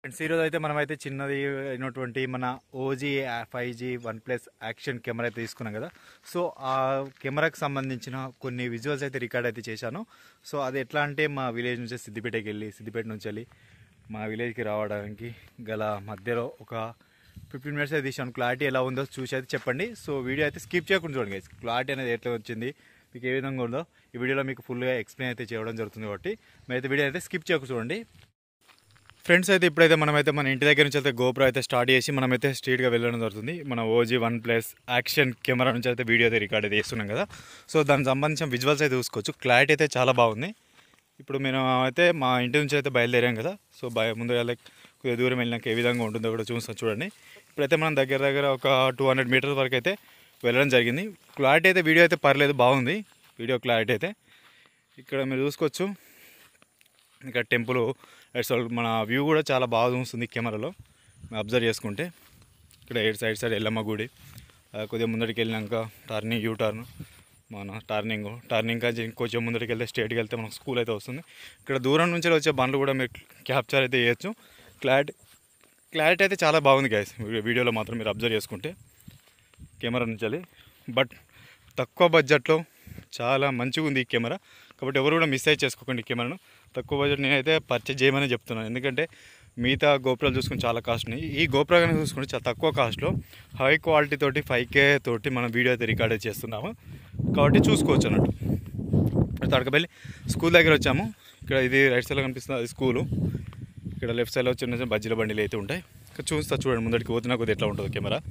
Friends ఈరోజు అయితే మనమైతే చిన్నది అయినటువంటి మన OG 5G OnePlus action camera అయితే తీసుకున్నాం కదా. సో ఆ కెమెరాకి సంబంధించిన కొన్ని విజువల్స్ అయితే రికార్డ్ అయితే చేశాను. సో అది ఎట్లా అంటే మా విలేజ్ నుంచి సిద్దిపేట నుంచి వెళ్ళి మా విలేజ్కి రావడానికి గల మధ్యలో ఒక 15 మినిట్స్ అయితే తీసాను. క్లారిటీ ఎలా ఉందో చూసి అయితే చెప్పండి. సో వీడియో అయితే స్కిప్ చేయకుండా చూడండి గైస్. క్లారిటీ అనేది ఎట్లా వచ్చింది, మీకు ఏ విధంగా ఉందో ఈ వీడియోలో మీకు ఫుల్గా ఎక్స్ప్లెయిన్ అయితే చేయడం జరుగుతుంది. కాబట్టి మీరైతే వీడియో అయితే స్కిప్ చేయకుండా చూడండి. ఫ్రెండ్స్ అయితే ఇప్పుడైతే మనమైతే మన ఇంటి దగ్గర నుంచి అయితే గోప్రో అయితే స్టార్ట్ చేసి మనమైతే స్ట్రీట్గా వెళ్ళడం జరుగుతుంది. మన ఓజీ OnePlus యాక్షన్ కెమెరా నుంచి అయితే వీడియో అయితే రికార్డ్ అయితే చేస్తున్నాం కదా. సో దానికి సంబంధించిన విజువల్స్ అయితే చూసుకోవచ్చు. క్లారిటీ అయితే చాలా బాగుంది. ఇప్పుడు మేము అయితే మా ఇంటి నుంచి అయితే బయలుదేరాం కదా. సో ముందుగా కొద్దిగా దూరం వెళ్ళినాక ఏ విధంగా ఉంటుందో కూడా చూస్తాం చూడండి. ఇప్పుడైతే మనం దగ్గర ఒక 200 మీటర్స్ వరకు అయితే వెళ్ళడం జరిగింది. క్లారిటీ అయితే వీడియో అయితే పర్లేదు, బాగుంది వీడియో క్లారిటీ అయితే. ఇక్కడ మీరు చూసుకోవచ్చు, ఇక్కడ టెంపుల్ మన వ్యూ కూడా చాలా బాగా చూస్తుంది కెమెరాలో అబ్జర్వ్ చేసుకుంటే. ఇక్కడ సైడ్ ఎల్లమ్మ గుడి, కొద్దిగా ముందరికి వెళ్ళినాక టర్నింగ్ టర్న్ మన టర్నింగ్ కొంచెం ముందరికి వెళ్తే స్ట్రేట్కి వెళ్తే మనకు స్కూల్ అయితే వస్తుంది. ఇక్కడ దూరం నుంచి వచ్చే బండ్లు కూడా మీరు క్యాప్చర్ అయితే చేయొచ్చు. క్లారిటీ అయితే చాలా బాగుంది గైస్ వీడియోలో మాత్రం మీరు అబ్జర్వ్ చేసుకుంటే కెమెరా నుంచి. బట్ తక్కువ బడ్జెట్లో చాలా మంచిగా ఉంది ఈ కెమెరా. కాబట్టి ఎవరు కూడా మిస్ అయ్యి చేసుకోకండి ఈ కెమెరాను. తక్కువ బడ్జెట్ నేనైతే పర్చేజ్ చేయమని చెప్తున్నాను. ఎందుకంటే మిగతా గోప్రోలు చూసుకుని చాలా కాస్ట్ ఉన్నాయి. ఈ గోప్రో కానీ చూసుకుంటే చాలా తక్కువ కాస్ట్లో హై క్వాలిటీ తోటి 5K తోటి మనం వీడియో అయితే రికార్డ్ చేస్తున్నాము. కాబట్టి చూసుకోవచ్చు అన్నట్టు. తడకపల్లి స్కూల్ దగ్గర వచ్చాము. ఇక్కడ ఇది రైట్ సైడ్లో కనిపిస్తుంది, అది స్కూలు. ఇక్కడ లెఫ్ట్ సైడ్లో చిన్న బజ్జీల బండిలు అయితే ఉంటాయి. ఇక్కడ చూడండి ముందరికి పోతున్నా కొద్దిగా ఎట్లా ఉంటుందో కెమెరా.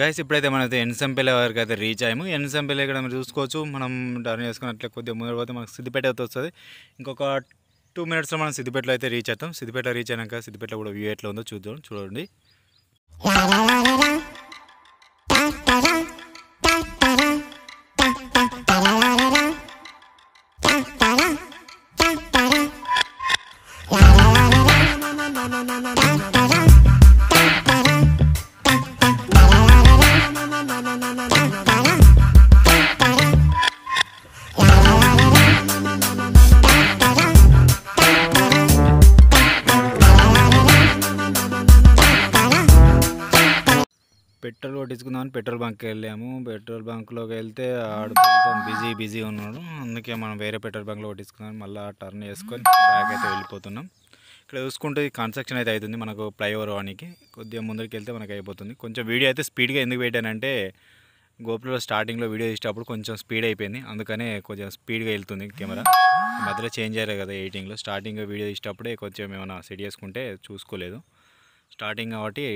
గైస్ ఇప్పుడైతే మనైతే ఎన్సంపల్లి వరకు అయితే రీచ్ అయ్యాము. ఎన్సంపల్లి ఇక్కడ మీరు చూసుకోవచ్చు. మనం టర్న్ చేసుకున్నట్లే కొద్దిగా ముందు పోతే మనకు సిద్దిపేట అయితే వస్తుంది. ఇంకొక 2 మినిట్స్లో మనం సిద్దిపేటలో అయితే రీచ్ అవుతాం. సిద్దిపేట రీచ్ అయినాక సిద్దిపేటలో కూడా వ్యూ ఎట్లా ఉందో చూడండి. పెట్రోల్ కొట్టించుకుందామని పెట్రోల్ బంక్కి వెళ్ళాము. పెట్రోల్ బంక్లోకి వెళ్తే ఆడు బిజీ ఉన్నాడు. అందుకే మనం వేరే పెట్రోల్ బంక్లో కొట్టించుకుందాం. మళ్ళీ టర్న్ చేసుకొని బ్యాక్ అయితే వెళ్ళిపోతున్నాం. ఇక్కడ చూసుకుంటే కన్స్ట్రక్షన్ అయితే అవుతుంది మనకు ఫ్లైఓవర్ వానికి. కొద్దిగా ముందరికి వెళ్తే మనకు అయిపోతుంది. కొంచెం వీడియో అయితే స్పీడ్గా ఎందుకు పెట్టానంటే గోప్రోలో స్టార్టింగ్లో వీడియో తీసేటప్పుడు కొంచెం స్పీడ్ అయిపోయింది. అందుకనే కొంచెం స్పీడ్గా వెళ్తుంది కెమెరా. మధ్యలో చేంజ్ అయ్యారు కదా ఎడిటింగ్లో. స్టార్టింగ్లో వీడియో తీసేటప్పుడే కొంచెం ఏమైనా సెట్ చేసుకుంటే చూసుకోలేదు. స్టార్టింగ్ కాబట్టి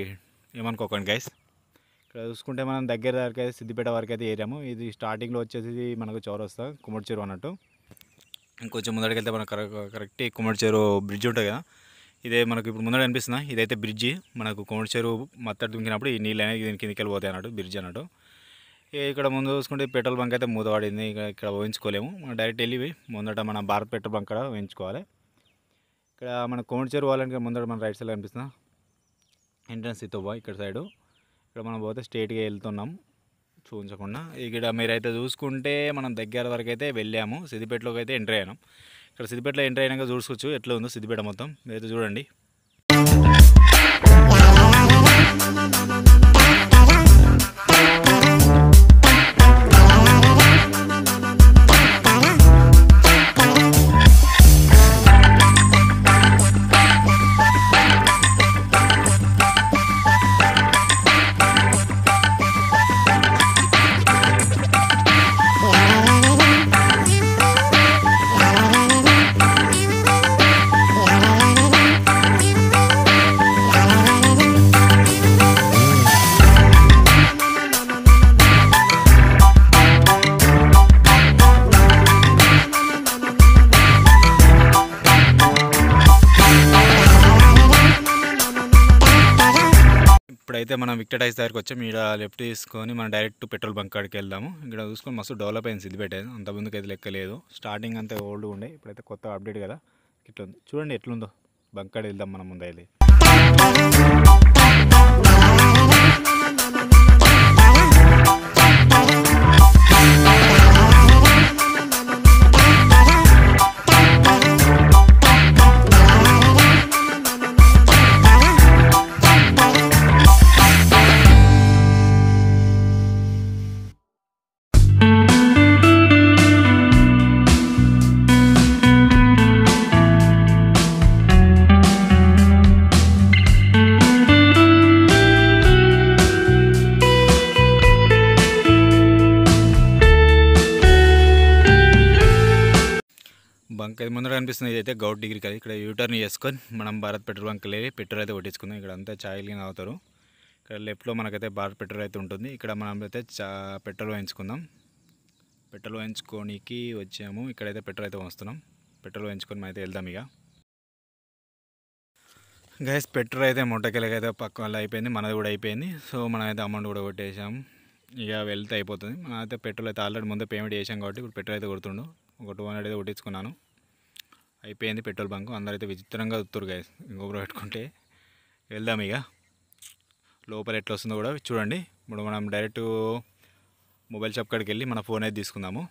ఏమనుకోకండి గైస్. ఇక్కడ చూసుకుంటే మనం దగ్గర వరకు అయితే సిద్దిపేట వరకు అయితే ఏరాము. ఇది స్టార్టింగ్లో వచ్చేసి మనకు చౌరస్తా కుమ్మడి చెరువు అన్నట్టు. ఇంకొంచెం ముందరికి వెళ్తే మనకు కరెక్ట్ కుమ్మడి చెరువు బ్రిడ్జ్ ఉంటుంది కదా. ఇదే మనకు ఇప్పుడు ముందర అనిపిస్తుంది. ఇదైతే బ్రిడ్జి. మనకు కుమ్మడి చెరువు మత్తడి దుంకినప్పుడు ఈ నీళ్ళు అనేది దీని కిందకి వెళ్ళిపోతాయి అన్నట్టు, బ్రిడ్జ్ అన్నట్టు. ఇక్కడ ముందు చూసుకుంటే పెట్రోల్ బంక్ అయితే మూతపడింది. ఇక్కడ ఊహించుకోలేము. మనం డైరెక్ట్ వెళ్ళి ముందట మన భారత్ పెట్రోల్ బంక్ కూడా ఊహించుకోవాలి. ఇక్కడ మన కోమటిచేరు వాళ్ళకి ముందట మన రైట్ సైడ్ కనిపిస్తున్నా ఎంట్రన్స్ ఇతోబా ఇక్కడ సైడు. ఇక్కడ మనం పోతే స్ట్రైట్గా వెళ్తున్నాం చూపించకుండా. ఇక్కడ మీరైతే చూసుకుంటే మనం దగ్గర వరకు అయితే వెళ్ళాము. సిద్దిపేటలోకి అయితే ఎంట్రీ అయినాం. ఇక్కడ సిద్దిపేటలో ఎంట్రీ అయినాక చూసుకోవచ్చు ఎట్లా ఉందో సిద్దిపేట మొత్తం. మీరైతే చూడండి. ఇప్పుడైతే మనం విక్టరైజ్ దగ్గరికి వచ్చాం. ఇక్కడ లెఫ్ట్ తీసుకొని మనం డైరెక్ట్ పెట్రోల్ బంక్ కాడికి వెళ్దాము. ఇక్కడ చూసుకొని మస్తు డెవలప్ అయింది సిద్దిపేట. అంత ముందుకు అయితే లెక్కలేదు. స్టార్టింగ్ అంతా ఓల్డ్ ఉండే, ఇప్పుడైతే కొత్త అప్డేట్ కదా. ఇట్లా ఉంది చూడండి ఎట్లుందో. బంక్ కాడికి వెళ్దాం మనం ముందు అయితే. బంక్ అయితే ముందర కనిపిస్తుంది. ఇదైతే గౌట్ డిగ్రీ కదా. ఇక్కడ యూటర్న్ చేసుకొని మనం భారత్ పెట్రోల్ బంక్ వెళ్ళి పెట్రోల్ అయితే కొట్టించుకుందాం. ఇక్కడ అంతా ఛాయలు అవుతారు. ఇక్కడ లెఫ్ట్లో మనకైతే భారత్ పెట్రోల్ అయితే ఉంటుంది. ఇక్కడ మనం అయితే పెట్రోల్ వేయించుకుందాం. పెట్రోల్ వేయించుకోనికి వచ్చాము. ఇక్కడైతే పెట్రోల్ అయితే వస్తున్నాం. పెట్రోల్ వేయించుకొని మనం అయితే వెళ్దాం. ఇక గైస్ పెట్రోల్ అయితే మొట్టకెళ్ళకి అయితే పక్క వల్ల అయిపోయింది. మనది కూడా అయిపోయింది. సో మనం అయితే అమౌంట్ కూడా కొట్టేసాము. ఇక వెళ్తే అయిపోతుంది. మనం అయితే పెట్రోల్ అయితే ఆల్రెడీ ముందే పేమెంట్ చేసాం కాబట్టి ఇప్పుడు పెట్రోల్ అయితే కొడుతుండు. ఒక 200 అయితే కొట్టించుకున్నాను. అయిపోయింది పెట్రోల్ బంక్. అందరైతే విచిత్రంగా వస్తారు గైస్. ఇంకొకరు పెట్టుకుంటే వెళ్దాం. ఇక లోపల ఎట్లా వస్తుందో కూడా చూడండి. ఇప్పుడు మనం డైరెక్ట్ మొబైల్ షాప్ కాడికి వెళ్ళి మన ఫోన్ అయితే తీసుకుందాము.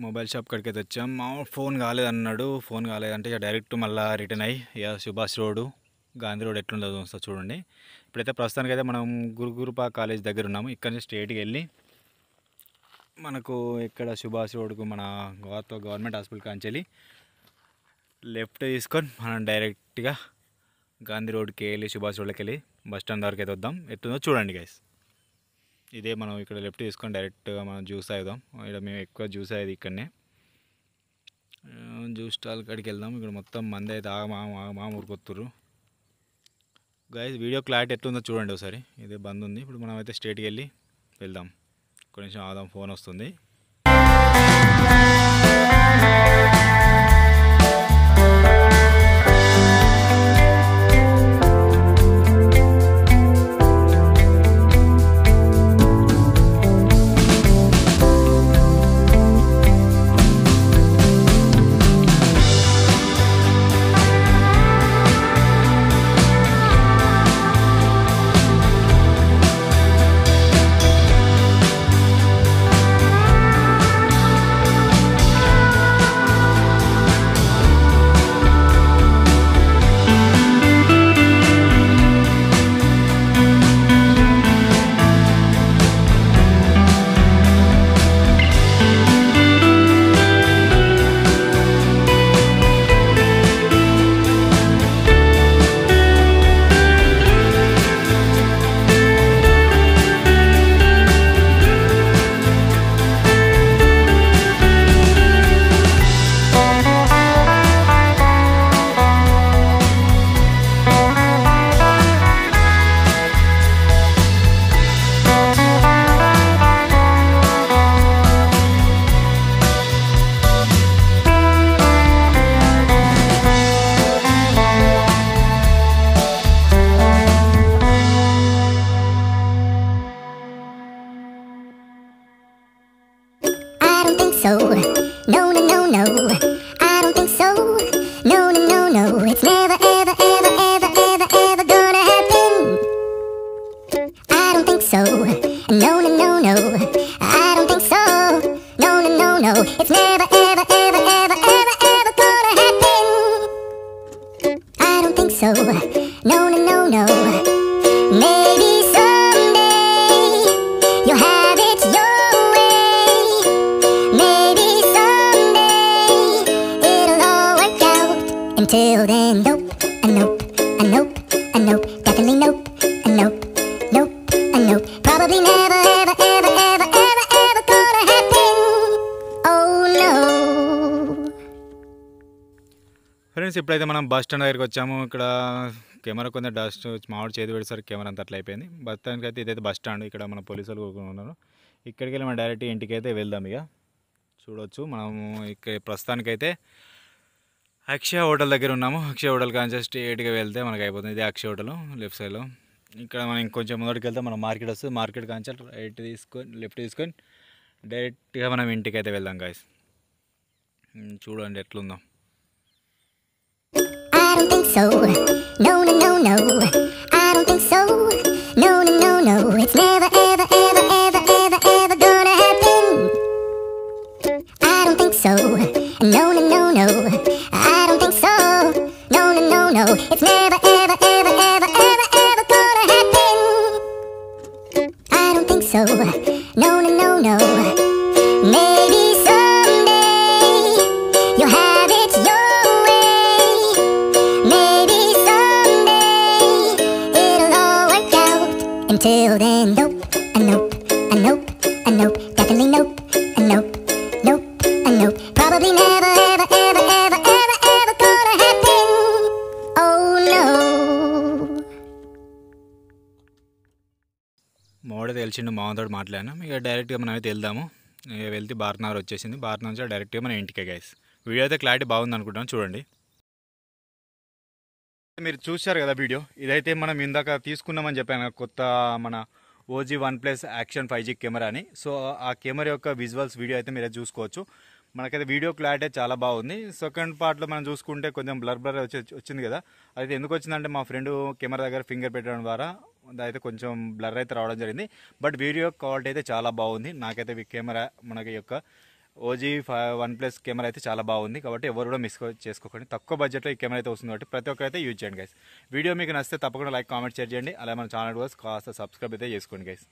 మొబైల్ షాప్ కాడికి అయితే వచ్చాం. మా ఫోన్ కాలేదన్నాడు. ఫోన్ కాలేదంటే ఇక డైరెక్ట్ మళ్ళీ రిటర్న్ అయ్యి ఇక సుభాష్ రోడ్డు గాంధీ రోడ్ ఎట్లుందో వస్తుంది చూడండి. ఇప్పుడైతే ప్రస్తుతానికి అయితే మనం గురుకృపా కాలేజ్ దగ్గర ఉన్నాము. ఇక్కడ నుంచి స్ట్రైట్కి వెళ్ళి మనకు ఇక్కడ సుభాష్ రోడ్కు మన గవర్నమెంట్ హాస్పిటల్ కాంచి వెళ్ళి లెఫ్ట్ తీసుకొని మనం డైరెక్ట్గా గాంధీ రోడ్కి వెళ్ళి సుభాష్ రోడ్కి వెళ్ళి బస్ స్టాండ్ వరకు అయితే వద్దాం. ఎట్లుందో చూడండి గైస్. ఇదే మనం ఇక్కడ లెఫ్ట్ తీసుకొని డైరెక్ట్గా మనం జ్యూస్ తాగుదాం. ఇక్కడ మేము ఎక్కువ జ్యూస్ అయ్యేది ఇక్కడనే. జ్యూస్ స్టాల్ కాడికి వెళ్దాం. ఇక్కడ మొత్తం మంది అయితే మా ఊరుకొత్తుర్రు గైస్. వీడియో క్లారిటీ ఎట్లుందో చూడండి ఒకసారి. ఇదే బంద్ ఉంది. ఇప్పుడు మనం అయితే స్ట్రైట్కి వెళ్ళి వెళ్దాం. కొంచెం ఆదాం, ఫోన్ వస్తుంది. no, no. Maybe someday you'll have it your way. Maybe someday it'll all work out. Until then, nope, nope, nope, nope, definitely nope, nope, nope, nope. Probably never, ever, ever, ever, ever, ever gonna happen. Oh no. Friends ఇప్పుడైతే మనం bus stand దగ్గరికి వచ్చాము. ఇక్కడ camera కొంచెం dust మామిడి చేతి పెడేసరికి camera అంతా అట్లా అయిపోయింది. బస్ స్టాండ్కి అయితే ఇదైతే బస్ స్టాండ్. ఇక్కడ మన పోలీసులు ఉన్నారు. ఇక్కడికి వెళ్ళి మనం డైరెక్ట్ ఇంటికి అయితే వెళ్దాం. ఇక చూడవచ్చు మనము ఇక్కడ ప్రస్తుతానికైతే అక్షయ హోటల్ దగ్గర ఉన్నాము. అక్షయ హోటల్ కాంచి స్ట్రేట్గా వెళ్తే మనకు అయిపోతుంది. ఇది అక్షయ హోటల్ లెఫ్ట్ సైడ్లో. ఇక్కడ మనం ఇంకొంచెం ముందరికి వెళ్తే మనం మార్కెట్ వస్తుంది. మార్కెట్ కాంచి రైట్ తీసుకొని లెఫ్ట్ తీసుకొని డైరెక్ట్గా మనం ఇంటికి అయితే వెళ్దాం గాయస్. చూడండి ఎట్లుందాం. I don't think so. No, no, no, no. I don't think so. No, no, no, no. It's never, ever, ever, ever, ever, ever gonna happen. I don't think so. No, no, no, no. I don't think so. No, no, no, no. It's never, ever, ever, ever, ever, ever gonna happen. I don't think so. No, no, no, no. Maybe someday you'll have it your way. Maybe someday it'll all work out. Until then, nope, nope, nope, nope, definitely nope, nope, nope, nope. Probably never, ever, ever, ever, ever, ever gonna happen. Oh no. మామిడి తెలిసిండు మామతో మాట్లాడినా. ఇక డైరెక్ట్గా మనం అయితే వెళ్దాము. ఇక వెళ్తే బార్నగర్ వచ్చేసింది. బార్నగర్ నుంచి డైరెక్ట్గా మన ఇంటికే గైస్. వీడియో అయితే క్లారిటీ బాగుంది అనుకుంటున్నాను. చూడండి. మీరు చూశారు కదా వీడియో. ఇదైతే మనం ఇందాక తీసుకున్నామని చెప్పాను కొత్త మన OG OnePlus action 5G camera అని. సో ఆ కెమెరా యొక్క విజువల్స్ వీడియో అయితే మీరు చూసుకోవచ్చు. మనకైతే వీడియో క్లారిటీ చాలా బాగుంది. సెకండ్ పార్ట్లో మనం చూసుకుంటే కొంచెం బ్లర్ వచ్చింది కదా. అయితే ఎందుకు వచ్చిందంటే మా ఫ్రెండ్ కెమెరా దగ్గర ఫింగర్ పెట్టడం ద్వారా అయితే కొంచెం బ్లర్ అయితే రావడం జరిగింది. బట్ వీడియో క్వాలిటీ అయితే చాలా బాగుంది. నాకైతే ఈ కెమెరా మనకి యొక్క ఓజీ OnePlus కెమెరా అయితే చాలా బాగుంది. కాబట్టి ఎవరు కూడా మిస్ చేసుకోకండి. తక్కువ బడ్జెట్లో ఈ కెమెరా అయితే వస్తుంది కాబట్టి ప్రతి ఒక్కరైతే యూజ్ చేయండి గైస్. వీడియో మీకు నచ్చితే తప్పకుండా లైక్ కామెంట్ షేర్ చేయండి. అలా మన ఛానల్ కూడా కాస్త సబ్స్క్రైబ్ అయితే చేసుకోండి గైస్.